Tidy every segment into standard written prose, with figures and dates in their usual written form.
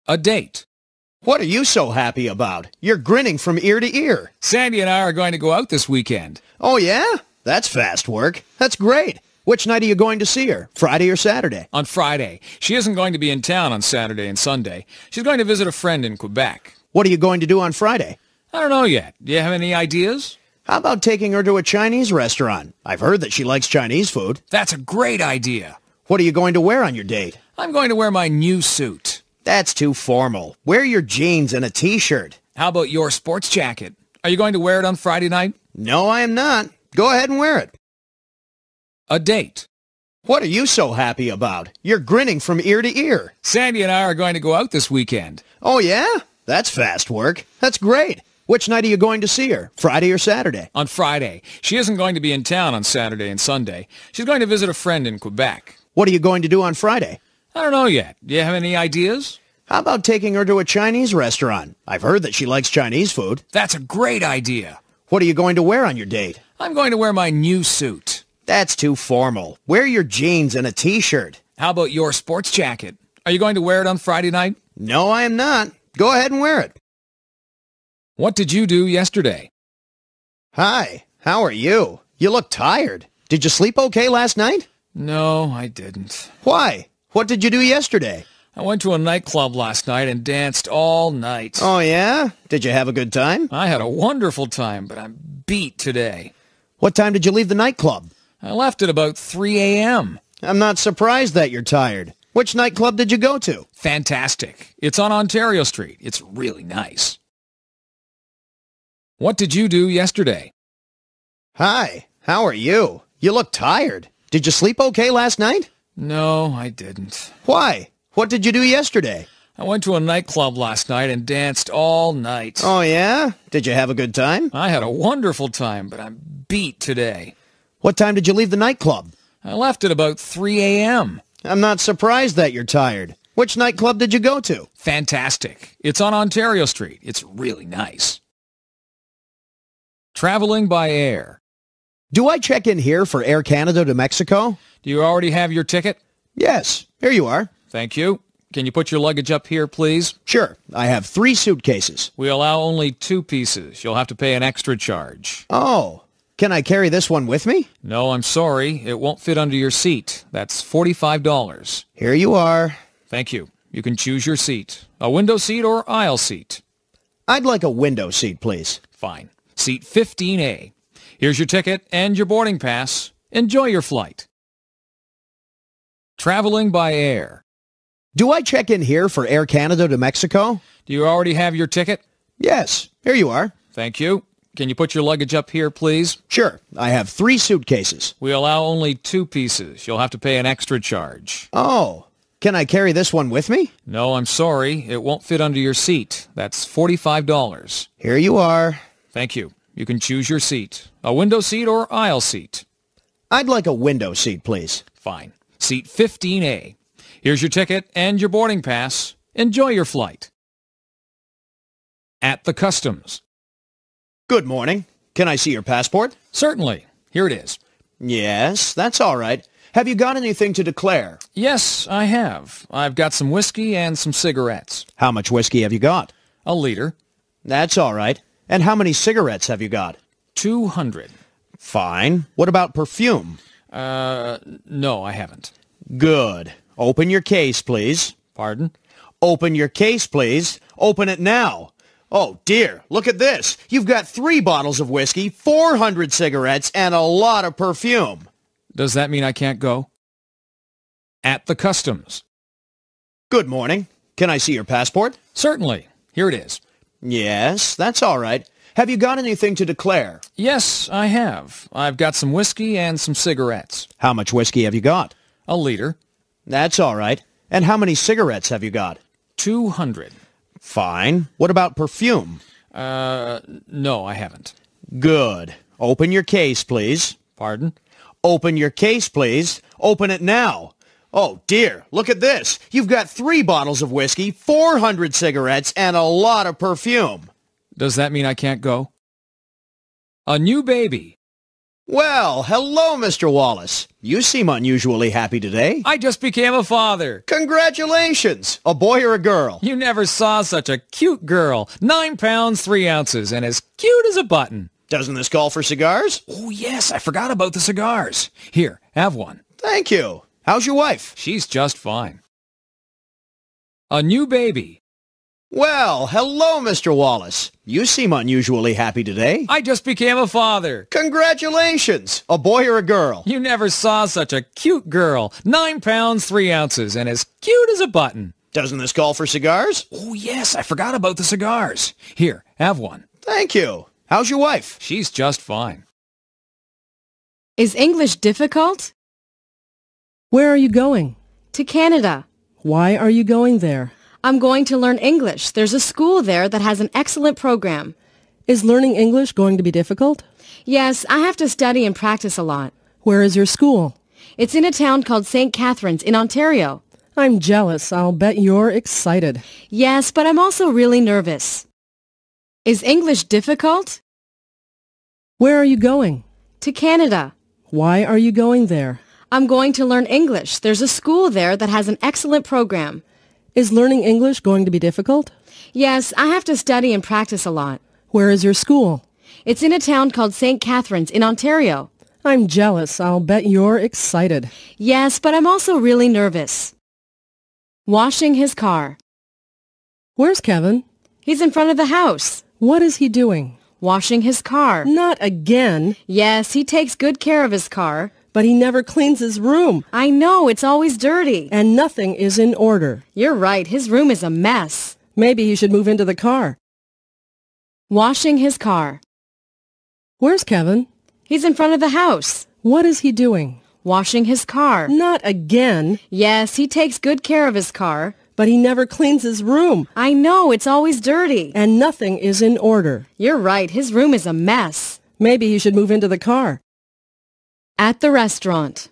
A date. What are you so happy about? You're grinning from ear to ear. Sandy and I are going to go out this weekend. Oh, yeah? That's fast work. That's great. Which night are you going to see her? Friday or Saturday? On Friday. She isn't going to be in town on Saturday and Sunday. She's going to visit a friend in Quebec. What are you going to do on Friday? I don't know yet. Do you have any ideas? How about taking her to a Chinese restaurant? I've heard that she likes Chinese food. That's a great idea. What are you going to wear on your date? I'm going to wear my new suit. That's too formal. Wear your jeans and a t-shirt. How about your sports jacket? Are you going to wear it on Friday night? No, I am not. Go ahead and wear it. A date. What are you so happy about? You're grinning from ear to ear. Sandy and I are going to go out this weekend. Oh, yeah? That's fast work. That's great. Which night are you going to see her? Friday or Saturday? On Friday. She isn't going to be in town on Saturday and Sunday. She's going to visit a friend in Quebec. What are you going to do on Friday? I don't know yet. Do you have any ideas? How about taking her to a Chinese restaurant? I've heard that she likes Chinese food. That's a great idea. What are you going to wear on your date? I'm going to wear my new suit. That's too formal. Wear your jeans and a t-shirt. How about your sports jacket? Are you going to wear it on Friday night? No, I am not. Go ahead and wear it. What did you do yesterday? Hi, how are you? You look tired. Did you sleep okay last night? No, I didn't. Why? What did you do yesterday? I went to a nightclub last night and danced all night. Oh, yeah? Did you have a good time? I had a wonderful time, but I'm beat today. What time did you leave the nightclub? I left at about 3 a.m. I'm not surprised that you're tired. Which nightclub did you go to? Fantastic. It's on Ontario Street. It's really nice. What did you do yesterday? Hi, how are you? You look tired. Did you sleep okay last night? No, I didn't. Why? What did you do yesterday? I went to a nightclub last night and danced all night. Oh, yeah? Did you have a good time? I had a wonderful time, but I'm beat today. What time did you leave the nightclub? I left at about 3 a.m. I'm not surprised that you're tired. Which nightclub did you go to? Fantastic. It's on Ontario Street. It's really nice. Traveling by air. Do I check in here for Air Canada to Mexico? Do you already have your ticket? Yes, here you are. Thank you. Can you put your luggage up here, please? Sure. I have 3 suitcases. We allow only 2 pieces. You'll have to pay an extra charge. Oh, can I carry this one with me? No, I'm sorry. It won't fit under your seat. That's $45. Here you are. Thank you. You can choose your seat. A window seat or aisle seat? I'd like a window seat, please. Fine. Seat 15A. Here's your ticket and your boarding pass. Enjoy your flight. Traveling by air. Do I check in here for Air Canada to Mexico? Do you already have your ticket? Yes, here you are. Thank you. Can you put your luggage up here, please? Sure. I have 3 suitcases. We allow only 2 pieces. You'll have to pay an extra charge. Oh, can I carry this one with me? No, I'm sorry. It won't fit under your seat. That's $45. Here you are. Thank you. You can choose your seat. A window seat or aisle seat? I'd like a window seat, please. Fine. Seat 15A. Here's your ticket and your boarding pass. Enjoy your flight. At the customs. Good morning. Can I see your passport? Certainly. Here it is. Yes, that's all right. Have you got anything to declare? Yes, I have. I've got some whiskey and some cigarettes. How much whiskey have you got? A liter. That's all right. And how many cigarettes have you got? 200. Fine. What about perfume? No, I haven't. Good. Open your case, please. Pardon? Open your case, please. Open it now. Oh, dear. Look at this. You've got 3 bottles of whiskey, 400 cigarettes, and a lot of perfume. Does that mean I can't go? At the customs. Good morning. Can I see your passport? Certainly. Here it is. Yes, that's all right. Have you got anything to declare? Yes, I have. I've got some whiskey and some cigarettes. How much whiskey have you got? A liter. That's all right. And how many cigarettes have you got? 200. Fine. What about perfume? No, I haven't. Good. Open your case, please. Pardon? Open your case, please. Open it now. Oh, dear. Look at this. You've got 3 bottles of whiskey, 400 cigarettes, and a lot of perfume. Does that mean I can't go? A new baby. Well, hello, Mr. Wallace. You seem unusually happy today. I just became a father. Congratulations! A boy or a girl? You never saw such a cute girl. 9 pounds, 3 ounces, and as cute as a button. Doesn't this call for cigars? Oh, yes, I forgot about the cigars. Here, have one. Thank you. How's your wife? She's just fine. A new baby. Well, hello, Mr. Wallace. You seem unusually happy today. I just became a father. Congratulations! A boy or a girl? You never saw such a cute girl. 9 pounds, 3 ounces, and as cute as a button. Doesn't this call for cigars? Oh, yes, I forgot about the cigars. Here, have one. Thank you. How's your wife? She's just fine. Is English difficult? Where are you going? To Canada. Why are you going there? I'm going to learn English. There's a school there that has an excellent program. Is learning English going to be difficult? Yes, I have to study and practice a lot. Where is your school? It's in a town called St. Catharines in Ontario. I'm jealous. I'll bet you're excited. Yes, but I'm also really nervous. Is English difficult? Where are you going? To Canada. Why are you going there? I'm going to learn English. There's a school there that has an excellent program. Is learning English going to be difficult? Yes, I have to study and practice a lot. Where is your school? It's in a town called St. Catharines in Ontario. I'm jealous. I'll bet you're excited. Yes, but I'm also really nervous. Washing his car. Where's Kevin? He's in front of the house. What is he doing? Washing his car. Not again. Yes, he takes good care of his car. But he never cleans his room. I know, it's always dirty. And nothing is in order. You're right, his room is a mess. Maybe he should move into the car. Washing his car. Where's Kevin? He's in front of the house. What is he doing? Washing his car. Not again. Yes, he takes good care of his car. But he never cleans his room. I know, it's always dirty. And nothing is in order. You're right, his room is a mess. Maybe he should move into the car. At the restaurant.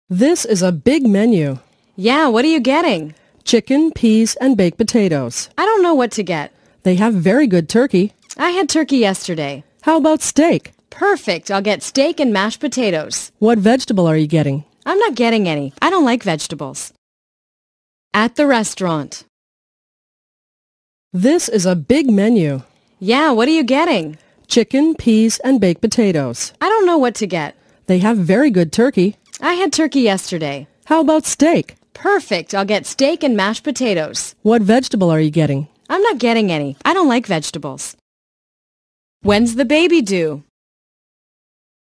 This is a big menu. Yeah, what are you getting? Chicken, peas, and baked potatoes. I don't know what to get. They have very good turkey. I had turkey yesterday. How about steak? Perfect, I'll get steak and mashed potatoes. What vegetable are you getting? I'm not getting any. I don't like vegetables. At the restaurant. This is a big menu. Yeah, what are you getting? Chicken, peas, and baked potatoes. I don't know what to get. They have very good turkey. I had turkey yesterday. How about steak? Perfect, I'll get steak and mashed potatoes. What vegetable are you getting? I'm not getting any. I don't like vegetables. When's the baby due?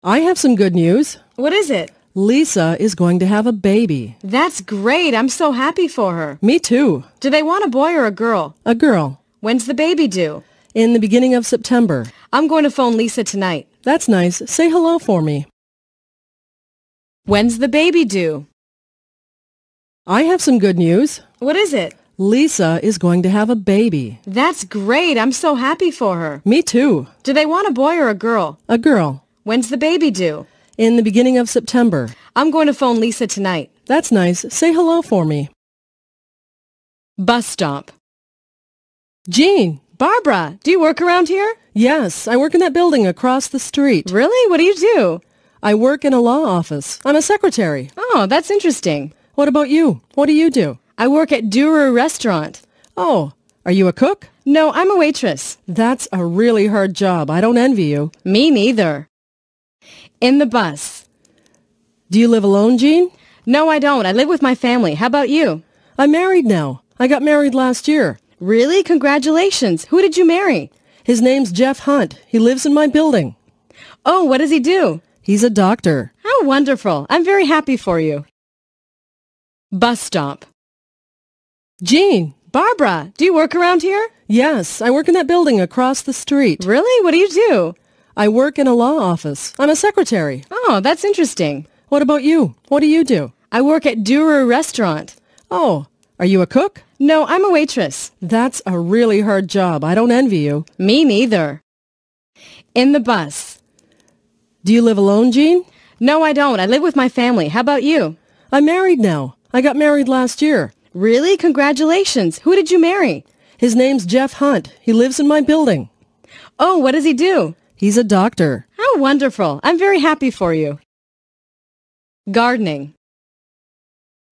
I have some good news. What is it? Lisa is going to have a baby. That's great. I'm so happy for her. Me too. Do they want a boy or a girl? A girl. When's the baby due? In the beginning of September. I'm going to phone Lisa tonight. That's nice. Say hello for me. When's the baby due? I have some good news. What is it? Lisa is going to have a baby. That's great. I'm so happy for her. Me too. Do they want a boy or a girl? A girl. When's the baby due? In the beginning of September. I'm going to phone Lisa tonight. That's nice. Say hello for me. Bus stop. Jean. Barbara, do you work around here? Yes, I work in that building across the street. Really? What do you do? I work in a law office. I'm a secretary. Oh, that's interesting. What about you? What do you do? I work at Durer Restaurant. Oh, are you a cook? No, I'm a waitress. That's a really hard job. I don't envy you. Me neither. In the bus. Do you live alone, Jean? No, I don't. I live with my family. How about you? I'm married now. I got married last year. Really? Congratulations. Who did you marry? His name's Jeff Hunt. He lives in my building. Oh, what does he do? He's a doctor. How wonderful. I'm very happy for you. Bus stop. Jean. Barbara, do you work around here? Yes, I work in that building across the street. Really? What do you do? I work in a law office. I'm a secretary. Oh, that's interesting. What about you? What do you do? I work at Durer Restaurant. Oh, are you a cook? No, I'm a waitress. That's a really hard job. I don't envy you. Me neither. In the bus. Do you live alone, Jean? No, I don't. I live with my family. How about you? I'm married now. I got married last year. Really? Congratulations. Who did you marry? His name's Jeff Hunt. He lives in my building. Oh, what does he do? He's a doctor. How Oh, wonderful. I'm very happy for you. Gardening.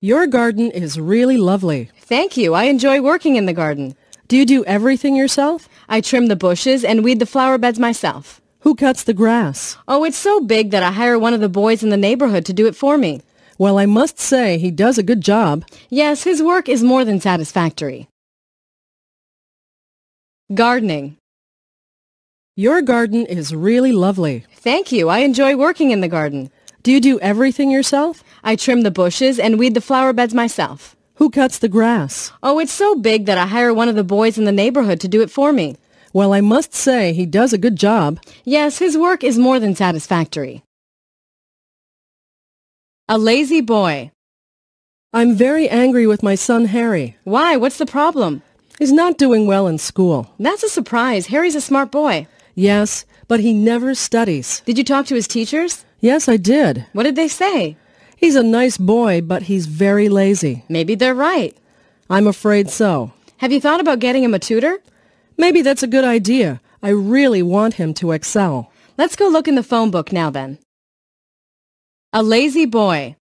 Your garden is really lovely. Thank you. I enjoy working in the garden. Do you do everything yourself? I trim the bushes and weed the flower beds myself. Who cuts the grass? Oh, it's so big that I hire one of the boys in the neighborhood to do it for me. Well, I must say he does a good job. Yes, his work is more than satisfactory. Gardening. Your garden is really lovely. Thank you. I enjoy working in the garden. Do you do everything yourself? I trim the bushes and weed the flower beds myself. Who cuts the grass? Oh, it's so big that I hire one of the boys in the neighborhood to do it for me. Well, I must say he does a good job. Yes, his work is more than satisfactory. A lazy boy. I'm very angry with my son Harry. Why? What's the problem? He's not doing well in school. That's a surprise. Harry's a smart boy. Yes, but he never studies. Did you talk to his teachers? Yes, I did. What did they say? He's a nice boy, but he's very lazy. Maybe they're right. I'm afraid so. Have you thought about getting him a tutor? Maybe that's a good idea. I really want him to excel. Let's go look in the phone book now then. A lazy boy.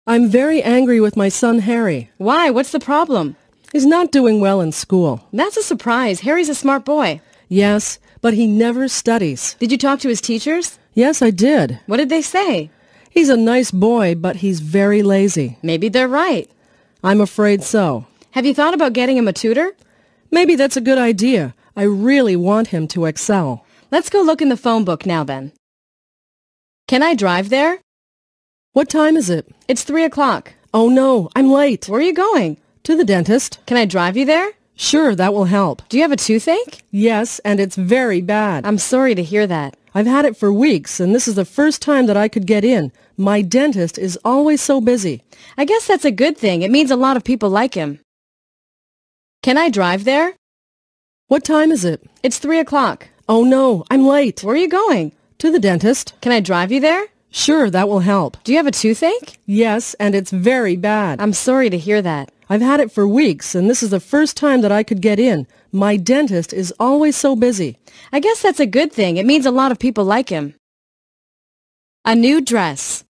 I'm very angry with my son Harry. Why? What's the problem? He's not doing well in school. That's a surprise. Harry's a smart boy. Yes, but he never studies. Did you talk to his teachers? Yes, I did. What did they say? He's a nice boy, but he's very lazy. Maybe they're right. I'm afraid so. Have you thought about getting him a tutor? Maybe that's a good idea. I really want him to excel. Let's go look in the phone book now then. Can I drive there? What time is it? It's 3 o'clock. Oh no, I'm late. Where are you going? To the dentist. Can I drive you there? Sure, that will help. Do you have a toothache? Yes, and it's very bad. I'm sorry to hear that. I've had it for weeks, and this is the first time that I could get in. My dentist is always so busy. I guess that's a good thing. It means a lot of people like him. Can I drive there? What time is it? It's 3 o'clock. Oh no, I'm late. Where are you going? To the dentist. Can I drive you there? Sure, that will help. Do you have a toothache? Yes, and it's very bad. I'm sorry to hear that. I've had it for weeks, and this is the first time that I could get in. My dentist is always so busy. I guess that's a good thing. It means a lot of people like him. A new dress.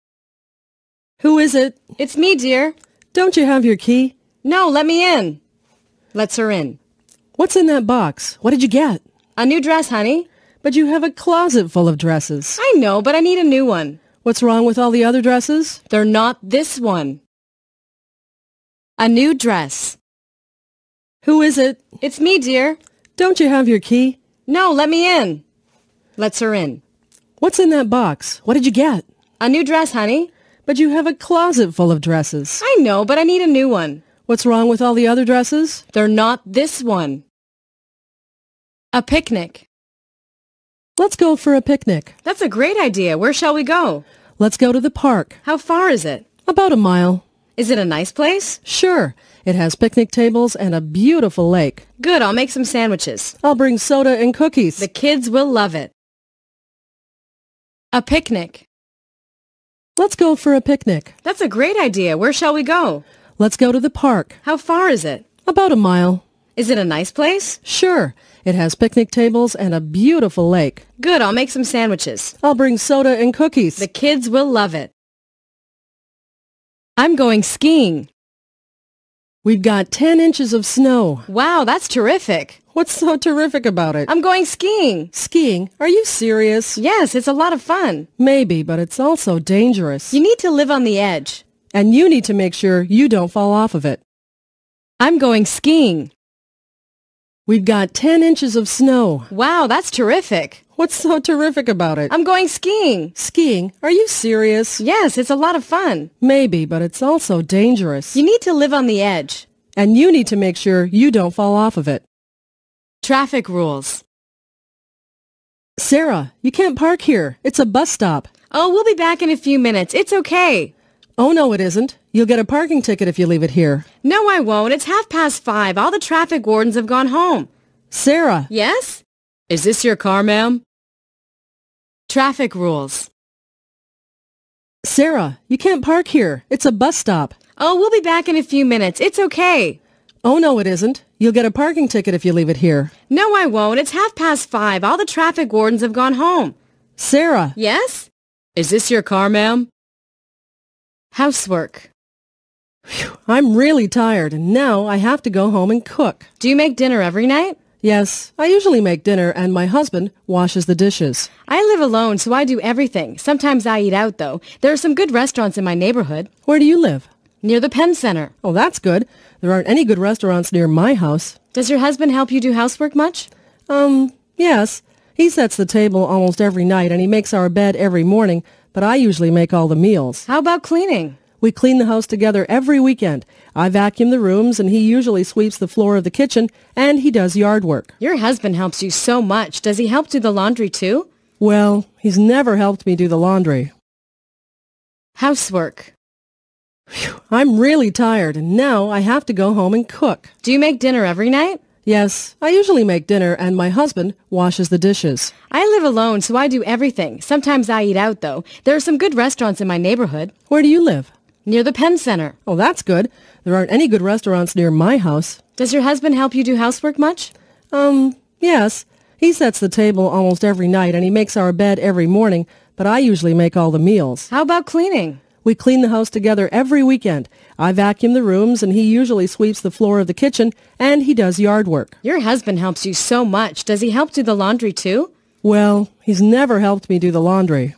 Who is it? It's me, dear. Don't you have your key? No, let me in. Lets her in. What's in that box? What did you get? A new dress, honey. But you have a closet full of dresses. I know, but I need a new one. What's wrong with all the other dresses? They're not this one. A new dress. Who is it? It's me, dear. Don't you have your key? No, let me in. Lets her in. What's in that box? What did you get? A new dress, honey. But you have a closet full of dresses. I know, but I need a new one. What's wrong with all the other dresses? They're not this one. A picnic. Let's go for a picnic. That's a great idea. Where shall we go? Let's go to the park. How far is it? About a mile. Is it a nice place? Sure. It has picnic tables and a beautiful lake. Good, I'll make some sandwiches. I'll bring soda and cookies. The kids will love it. A picnic. Let's go for a picnic. That's a great idea. Where shall we go? Let's go to the park. How far is it? About a mile. Is it a nice place? Sure. It has picnic tables and a beautiful lake. Good, I'll make some sandwiches. I'll bring soda and cookies. The kids will love it. I'm going skiing. We've got 10 inches of snow. Wow, that's terrific. What's so terrific about it? I'm going skiing. Skiing? Are you serious? Yes, it's a lot of fun. Maybe, but it's also dangerous. You need to live on the edge. And you need to make sure you don't fall off of it. I'm going skiing. We've got 10 inches of snow. Wow, that's terrific. What's so terrific about it? I'm going skiing. Skiing? Are you serious? Yes, it's a lot of fun. Maybe, but it's also dangerous. You need to live on the edge. And you need to make sure you don't fall off of it. Traffic rules. Sarah, you can't park here. It's a bus stop. Oh, we'll be back in a few minutes. It's okay. Oh, no, it isn't. You'll get a parking ticket if you leave it here. No, I won't. It's 5:30. All the traffic wardens have gone home. Sarah. Yes? Is this your car, ma'am? Traffic rules. Sarah, you can't park here. It's a bus stop. Oh, we'll be back in a few minutes. It's okay. Oh, no, it isn't. You'll get a parking ticket if you leave it here. No, I won't. It's 5:30. All the traffic wardens have gone home. Sarah! Yes? Is this your car, ma'am? Housework. I'm really tired, and now I have to go home and cook. Do you make dinner every night? Yes, I usually make dinner, and my husband washes the dishes. I live alone, so I do everything. Sometimes I eat out, though. There are some good restaurants in my neighborhood. Where do you live? Near the Penn Center. Oh, that's good. There aren't any good restaurants near my house. Does your husband help you do housework much? Yes. He sets the table almost every night, and he makes our bed every morning, but I usually make all the meals. How about cleaning? We clean the house together every weekend. I vacuum the rooms, and he usually sweeps the floor of the kitchen, and he does yard work. Your husband helps you so much. Does he help do the laundry, too? Well, he's never helped me do the laundry. Housework. I'm really tired, and now I have to go home and cook. Do you make dinner every night? Yes, I usually make dinner, and my husband washes the dishes. I live alone, so I do everything. Sometimes I eat out, though. There are some good restaurants in my neighborhood. Where do you live? Near the Penn Center. Oh, that's good. There aren't any good restaurants near my house. Does your husband help you do housework much? Yes. He sets the table almost every night, and he makes our bed every morning, but I usually make all the meals. How about cleaning? We clean the house together every weekend. I vacuum the rooms, and he usually sweeps the floor of the kitchen, and he does yard work. Your husband helps you so much. Does he help do the laundry, too? Well, he's never helped me do the laundry.